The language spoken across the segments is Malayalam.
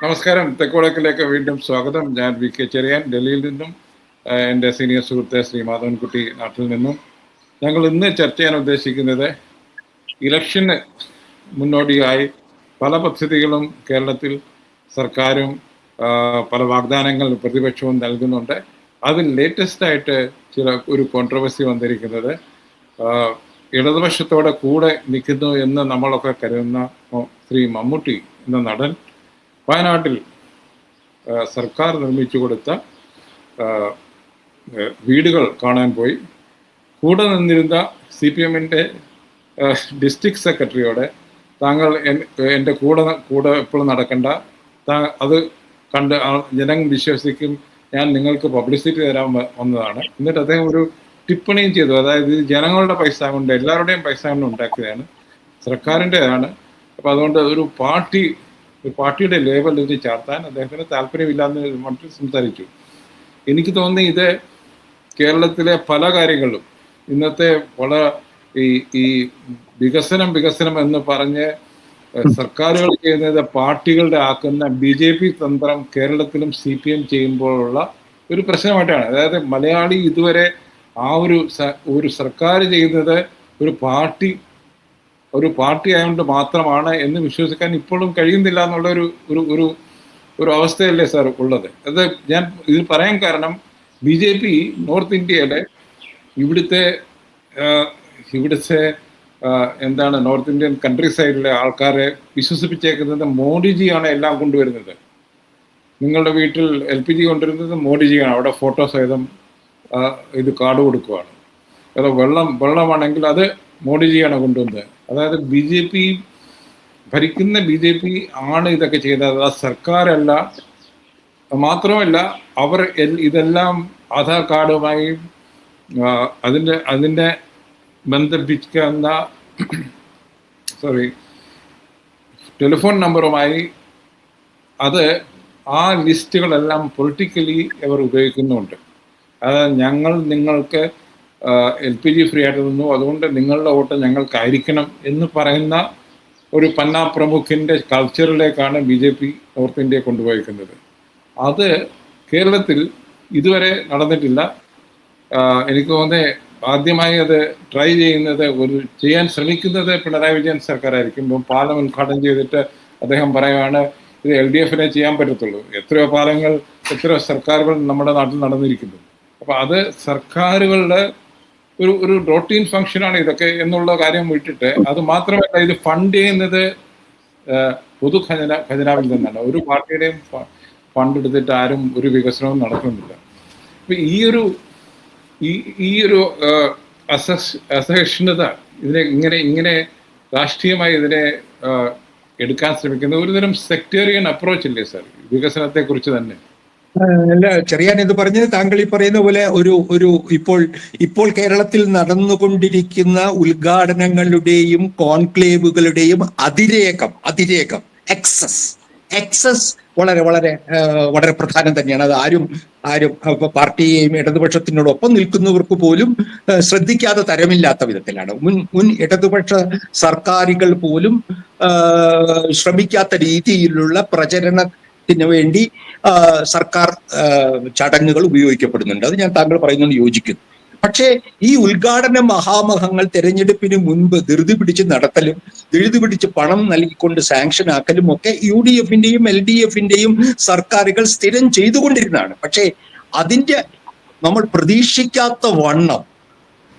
നമസ്കാരം. തെക്കുവടക്കിലേക്ക് വീണ്ടും സ്വാഗതം. ഞാൻ വി കെ ചെറിയാൻ, ഡൽഹിയിൽ നിന്നും. എൻ്റെ സീനിയർ സുഹൃത്ത് ശ്രീ മാധവൻകുട്ടി നാട്ടിൽ നിന്നും. ഞങ്ങൾ ഇന്ന് ചർച്ച ചെയ്യാൻ ഉദ്ദേശിക്കുന്നത് ഇലക്ഷന് മുന്നോടിയായി പല പദ്ധതികളും കേരളത്തിൽ സർക്കാരും പല വാഗ്ദാനങ്ങൾ പ്രതിപക്ഷവും നൽകുന്നുണ്ട്. അതിൽ ലേറ്റസ്റ്റ് ആയിട്ട് ഒരു കോൺട്രവേഴ്സി വന്നിരിക്കുന്നത് ഇടതുപക്ഷത്തോടെ കൂടെ നിൽക്കുന്നു എന്ന് നമ്മളൊക്കെ കരുതുന്ന ശ്രീ മമ്മൂട്ടി എന്ന നടൻ വയനാട്ടിൽ സർക്കാർ നിർമ്മിച്ചു കൊടുത്ത വീടുകൾ കാണാൻ പോയി. കൂടെ നിന്നിരുന്ന CPM-ൻ്റെ ഡിസ്ട്രിക്ട് സെക്രട്ടറിയോടെ താങ്കൾ എൻ്റെ കൂടെ എപ്പോഴും നടക്കണ്ട, അത് കണ്ട് ജനം വിശ്വസിക്കും, ഞാൻ നിങ്ങൾക്ക് പബ്ലിസിറ്റി തരാൻ വന്നതാണ്. എന്നിട്ട് അദ്ദേഹം ഒരു ടിപ്പണിയും ചെയ്തു. അതായത് ഇത് ജനങ്ങളുടെ പൈസ കൊണ്ട്, എല്ലാവരുടെയും പൈസ കൊണ്ട് ഉണ്ടാക്കിയതാണ്, സർക്കാരിൻ്റെതാണ്. അപ്പോൾ അതുകൊണ്ട് ഒരു പാർട്ടിയുടെ ലേബൽ ഇത് ചാർത്താൻ അദ്ദേഹത്തിന് താല്പര്യമില്ലാന്ന് മറ്റും സംസാരിച്ചു. എനിക്ക് തോന്നി ഇത് കേരളത്തിലെ പല കാര്യങ്ങളിലും ഇന്നത്തെ ഈ വികസനം എന്ന് പറഞ്ഞ് സർക്കാരുകൾ ചെയ്യുന്നത് പാർട്ടികളുടെ ആക്കുന്ന BJP തന്ത്രം കേരളത്തിലും CPM ചെയ്യുമ്പോഴുള്ള ഒരു പ്രശ്നമായിട്ടാണ്. അതായത് മലയാളി ഇതുവരെ ആ ഒരു സർക്കാർ ചെയ്യുന്നത് ഒരു പാർട്ടി ആയതുകൊണ്ട് മാത്രമാണ് എന്ന് വിശ്വസിക്കാൻ ഇപ്പോഴും കഴിയുന്നില്ല എന്നുള്ള ഒരു അവസ്ഥയല്ലേ സാർ ഉള്ളത്. അത് ഞാൻ ഇത് പറയാൻ കാരണം BJP നോർത്ത് ഇന്ത്യയിലെ ഇവിടുത്തെ എന്താണ് നോർത്ത് ഇന്ത്യൻ കൺട്രി സൈഡിലെ ആൾക്കാരെ വിശ്വസിപ്പിച്ചേക്കുന്നത് മോഡിജിയാണ് എല്ലാം കൊണ്ടുവരുന്നത്. നിങ്ങളുടെ വീട്ടിൽ LPG കൊണ്ടുവരുന്നത് മോഡിജിയാണ്, അവിടെ ഫോട്ടോ സഹിതം ഇത് കാർഡ് കൊടുക്കുകയാണ്. അത് വെള്ളമാണെങ്കിൽ അത് മോഡിജിയാണ് കൊണ്ടുവന്നത്. അതായത് ഭരിക്കുന്ന BJP ആണ് ഇതൊക്കെ ചെയ്തത്, ആ സർക്കാരല്ല. മാത്രമല്ല അവർ ഇതെല്ലാം ആധാർ കാർഡുമായി അതിൻ്റെ ബന്ധിപ്പിക്കുന്ന ടെലിഫോൺ നമ്പറുമായി അത് ആ ലിസ്റ്റുകളെല്ലാം പൊളിറ്റിക്കലി അവർ ഉപയോഗിക്കുന്നുണ്ട്. അതായത് ഞങ്ങൾ നിങ്ങൾക്ക് LPG ഫ്രീ ആയിട്ട് തന്നു, അതുകൊണ്ട് നിങ്ങളുടെ വോട്ട് ഞങ്ങൾക്കായിരിക്കണം എന്ന് പറയുന്ന ഒരു പന്നാ പ്രമുഖിൻ്റെ കൾച്ചറിലേക്കാണ് BJP നോർത്ത് ഇന്ത്യയെ കൊണ്ടുപോയിരിക്കുന്നത്. അത് കേരളത്തിൽ ഇതുവരെ നടന്നിട്ടില്ല. എനിക്ക് തോന്നുന്നത് ആദ്യമായി അത് ട്രൈ ചെയ്യുന്നത് ചെയ്യാൻ ശ്രമിക്കുന്നത് പിണറായി വിജയൻ സർക്കാരായിരിക്കും. ഇപ്പം പാലം ഉദ്ഘാടനം ചെയ്തിട്ട് അദ്ദേഹം പറയുകയാണ് ഇത് LDF-നെ ചെയ്യാൻ പറ്റത്തുള്ളൂ. എത്രയോ സർക്കാരുകൾ നമ്മുടെ നാട്ടിൽ നടന്നിരിക്കുന്നു. അപ്പോൾ അത് സർക്കാരുകളുടെ ഒരു റൊട്ടീൻ ഫംഗ്ഷനാണ് ഇതൊക്കെ എന്നുള്ള കാര്യം വിട്ടിട്ട്, അത് മാത്രമല്ല ഇത് ഫണ്ട് ചെയ്യുന്നത് ഖജനാവിൽ നിന്നാണ്. ഒരു പാർട്ടിയുടെയും ഫണ്ട് എടുത്തിട്ട് ആരും ഒരു വികസനവും നടക്കുന്നില്ല. അപ്പം ഈ ഒരു അസഹിഷ്ണുത ഇങ്ങനെ രാഷ്ട്രീയമായി ഇതിനെ എടുക്കാൻ ശ്രമിക്കുന്ന ഒരുതരം സെക്ടേറിയൻ അപ്രോച്ച് ഇല്ലേ സാർ വികസനത്തെ കുറിച്ച് തന്നെ? അല്ല, ചെറിയാൻ ഇത് പറഞ്ഞത് താങ്കൾ ഈ പറയുന്ന പോലെ ഇപ്പോൾ കേരളത്തിൽ നടന്നുകൊണ്ടിരിക്കുന്ന ഉദ്ഘാടനങ്ങളുടെയും കോൺക്ലേവുകളുടെയും അതിരേകം എക്സസ് വളരെ വളരെ വളരെ പ്രധാനം തന്നെയാണ്. അത് ആരും പാർട്ടിയെയും ഇടതുപക്ഷത്തിനോടൊപ്പം നിൽക്കുന്നവർക്ക് പോലും ശ്രദ്ധിക്കാതെ തരമില്ലാത്ത വിധത്തിലാണ്. മുൻ ഇടതുപക്ഷ സർക്കാരുകൾ പോലും ശ്രമിക്കാത്ത രീതിയിലുള്ള പ്രചരണത്തിന് വേണ്ടി സർക്കാർ ചടങ്ങുകൾ ഉപയോഗിക്കപ്പെടുന്നുണ്ട്. അത് ഞാൻ താങ്കൾ പറയുന്നത് യോജിക്കുന്നു. പക്ഷേ ഈ ഉദ്ഘാടന മഹാമഹങ്ങൾ തെരഞ്ഞെടുപ്പിന് മുൻപ് ധൃതി പിടിച്ച് നടത്തലും ധൃതി പിടിച്ച് പണം നൽകിക്കൊണ്ട് സാങ്ഷൻ ആക്കലും ഒക്കെ UDF-ന്റെയും LDF-ന്റെയും സർക്കാരുകൾ സ്ഥിരം ചെയ്തുകൊണ്ടിരുന്നതാണ്. പക്ഷേ അതിൻ്റെ നമ്മൾ പ്രതീക്ഷിക്കാത്ത വണ്ണം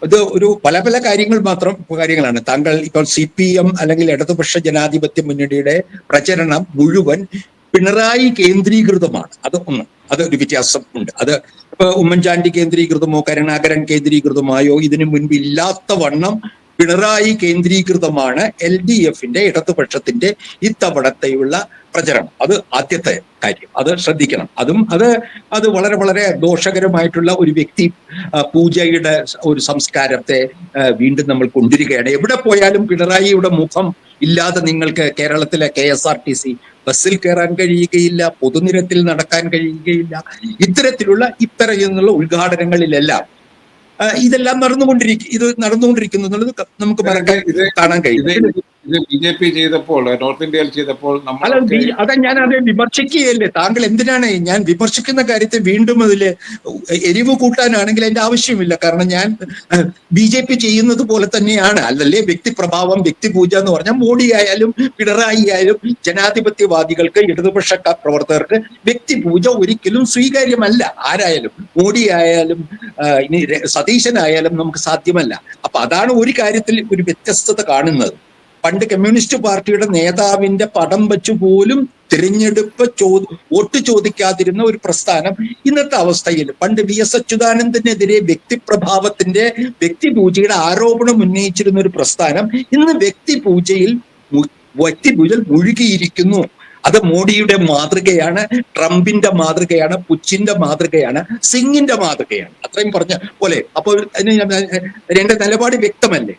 ഇത് പല കാര്യങ്ങളാണ്. താങ്കൾ ഇപ്പോൾ CPM അല്ലെങ്കിൽ ഇടതുപക്ഷ ജനാധിപത്യ മുന്നണിയുടെ പ്രചരണം മുഴുവൻ പിണറായി കേന്ദ്രീകൃതമാണ്. അതൊരു വ്യത്യാസം ഉണ്ട്. അത് ഇപ്പൊ ഉമ്മൻചാണ്ടി കേന്ദ്രീകൃതമോ കരുണാകരൻ കേന്ദ്രീകൃതമായോ ഇതിനു മുൻപ് ഇല്ലാത്ത വണ്ണം പിണറായി കേന്ദ്രീകൃതമാണ് LDF-ന്റെ ഇടതുപക്ഷത്തിന്റെ ഇത്തവണത്തെയുള്ള പ്രചരണം. അത് ആദ്യത്തെ കാര്യം, അത് ശ്രദ്ധിക്കണം. അത് വളരെ വളരെ ദോഷകരമായിട്ടുള്ള ഒരു വ്യക്തി പൂജയുടെ ഒരു സംസ്കാരത്തെ വീണ്ടും നമ്മൾ കൊണ്ടുവരികയാണ്. എവിടെ പോയാലും പിണറായിയുടെ മുഖം ഇല്ലാതെ നിങ്ങൾക്ക് കേരളത്തിലെ KSRTC ബസ്സിൽ കയറാൻ കഴിയുകയില്ല, പൊതുനിരത്തിൽ നടക്കാൻ കഴിയുകയില്ല. ഇത്തരത്തിലുള്ള ഉദ്ഘാടനങ്ങളിലെല്ലാം ഇതെല്ലാം നടന്നുകൊണ്ടിരിക്കുന്നു എന്നുള്ളത് നമുക്ക് കാണാൻ കഴിയും. ഇത് BJP ചെയ്തപ്പോൾ, നോർത്ത് ഇന്ത്യയിൽ ചെയ്തപ്പോൾ അല്ല നമ്മളൊക്കെ അതാ ഞാൻ അത് വിമർശിക്കുകയല്ലേ. താങ്കൾ എന്തിനാണ് ഞാൻ വിമർശിക്കുന്ന കാര്യത്തെ വീണ്ടും അതില് എരിവ് കൂട്ടാനാണെങ്കിൽ അതിന്റെ ആവശ്യമില്ല. കാരണം ഞാൻ BJP ചെയ്യുന്നത് പോലെ തന്നെയാണ്. അല്ലല്ലേ വ്യക്തിപ്രഭാവം, വ്യക്തിപൂജ എന്ന് പറഞ്ഞാൽ മോഡി ആയാലും പിണറായി ആയാലും ജനാധിപത്യവാദികൾക്ക്, ഇടതുപക്ഷ പ്രവർത്തകർക്ക് വ്യക്തിപൂജ ഒരിക്കലും സ്വീകാര്യമല്ല. ആരായാലും മോഡി ആയാലും ഇനി സതീശനായാലും നമുക്ക് സാധ്യമല്ല. അപ്പൊ അതാണ് ഒരു കാര്യത്തിൽ ഒരു വ്യത്യസ്തത കാണുന്നത്. പണ്ട് കമ്മ്യൂണിസ്റ്റ് പാർട്ടിയുടെ നേതാവിന്റെ പടം വെച്ച് പോലും തിരഞ്ഞെടുപ്പ് വോട്ട് ചോദിക്കാതിരുന്ന ഒരു പ്രസ്ഥാനം ഇന്നത്തെ അവസ്ഥയിൽ, പണ്ട് VS അച്യുതാനന്ദനെതിരെ വ്യക്തിപ്രഭാവത്തിന്റെ, വ്യക്തിപൂജയുടെ ആരോപണം ഉന്നയിച്ചിരുന്ന ഒരു പ്രസ്ഥാനം ഇന്ന് വ്യക്തിപൂജയിൽ മുഴുകിയിരിക്കുന്നു. അത് മോഡിയുടെ മാതൃകയാണ്, ട്രംപിന്റെ മാതൃകയാണ്, പുച്ചിന്റെ മാതൃകയാണ്, സിംഗിന്റെ മാതൃകയാണ്. അത്രയും പറഞ്ഞ പോലെ. അപ്പോൾ എന്റെ നിലപാട് വ്യക്തമല്ലേ?